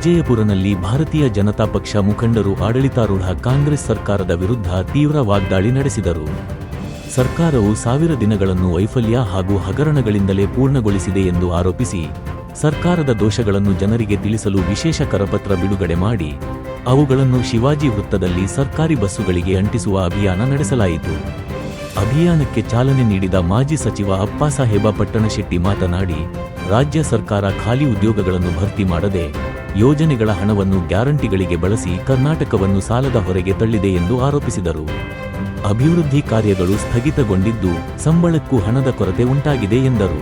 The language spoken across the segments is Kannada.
ವಿಜಯಪುರನಲ್ಲಿ ಭಾರತೀಯ ಜನತಾ ಪಕ್ಷ ಮುಖಂಡರು ಆಡಳಿತಾರೂಢ ಕಾಂಗ್ರೆಸ್ ಸರ್ಕಾರದ ವಿರುದ್ಧ ತೀವ್ರ ವಾಗ್ದಾಳಿ ನಡೆಸಿದರು. ಸರ್ಕಾರವು 1000 ದಿನಗಳನ್ನು ವೈಫಲ್ಯ ಹಾಗೂ ಹಗರಣಗಳಿಂದಲೇ ಪೂರ್ಣಗೊಳಿಸಿದೆ ಎಂದು ಆರೋಪಿಸಿ, ಸರ್ಕಾರದ ದೋಷಗಳನ್ನು ಜನರಿಗೆ ತಿಳಿಸಲು ವಿಶೇಷ ಕರಪತ್ರ ಬಿಡುಗಡೆ ಮಾಡಿ, ಅವುಗಳನ್ನು ಶಿವಾಜಿ ವೃತ್ತದಲ್ಲಿ ಸರ್ಕಾರಿ ಬಸ್ಸುಗಳಿಗೆ ಅಂಟಿಸುವ ಅಭಿಯಾನ ನಡೆಸಲಾಯಿತು. ಅಭಿಯಾನಕ್ಕೆ ಚಾಲನೆ ನೀಡಿದ ಮಾಜಿ ಸಚಿವ ಅಪ್ಪಾಸಾಹೇಬ ಪಟ್ಟಣಶೆಟ್ಟಿ ಮಾತನಾಡಿ, ರಾಜ್ಯ ಸರ್ಕಾರ ಖಾಲಿ ಉದ್ಯೋಗಗಳನ್ನು ಭರ್ತಿ ಮಾಡದೆ ಯೋಜನೆಗಳ ಹಣವನ್ನು ಗ್ಯಾರಂಟಿಗಳಿಗೆ ಬಳಸಿ ಕರ್ನಾಟಕವನ್ನು ಸಾಲದ ಹೊರೆಗೆ ತಳ್ಳಿದೆ ಎಂದು ಆರೋಪಿಸಿದರು. ಅಭಿವೃದ್ಧಿ ಕಾರ್ಯಗಳು ಸ್ಥಗಿತಗೊಂಡಿದ್ದು, ಸಂಬಳಕ್ಕೂ ಹಣದ ಕೊರತೆ ಉಂಟಾಗಿದೆ ಎಂದರು.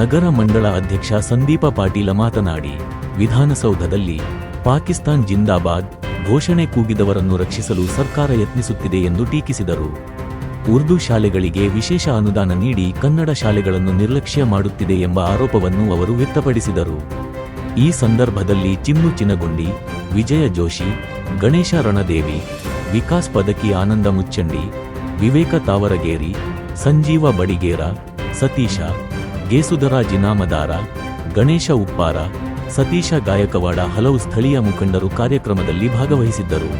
ನಗರ ಮಂಡಳ ಅಧ್ಯಕ್ಷ ಸಂದೀಪ ಪಾಟೀಲ ಮಾತನಾಡಿ, ವಿಧಾನಸೌಧದಲ್ಲಿ ಪಾಕಿಸ್ತಾನ್ ಜಿಂದಾಬಾದ್ ಘೋಷಣೆ ಕೂಗಿದವರನ್ನು ರಕ್ಷಿಸಲು ಸರ್ಕಾರ ಯತ್ನಿಸುತ್ತಿದೆ ಎಂದು ಟೀಕಿಸಿದರು. ಉರ್ದು ಶಾಲೆಗಳಿಗೆ ವಿಶೇಷ ಅನುದಾನ ನೀಡಿ ಕನ್ನಡ ಶಾಲೆಗಳನ್ನು ನಿರ್ಲಕ್ಷ್ಯ ಮಾಡುತ್ತಿದೆ ಎಂಬ ಆರೋಪವನ್ನು ಅವರು ವ್ಯಕ್ತಪಡಿಸಿದರು. ಈ ಸಂದರ್ಭದಲ್ಲಿ ಚಿನ್ನು ಚಿನಗುಂಡಿ, ವಿಜಯ ಜೋಶಿ, ಗಣೇಶ ರಣದೇವಿ, ವಿಕಾಸ್ ಪದಕಿ, ಆನಂದ ಮುಚ್ಚಂಡಿ, ವಿವೇಕ ತಾವರಗೇರಿ, ಸಂಜೀವ ಬಡಿಗೇರ, ಸತೀಶ ಗೇಸುದರ ಜಿನಾಮದಾರ, ಗಣೇಶ ಉಪ್ಪಾರ, ಸತೀಶ ಗಾಯಕವಾಡ ಹಲವು ಸ್ಥಳೀಯ ಮುಖಂಡರು ಕಾರ್ಯಕ್ರಮದಲ್ಲಿ ಭಾಗವಹಿಸಿದ್ದರು.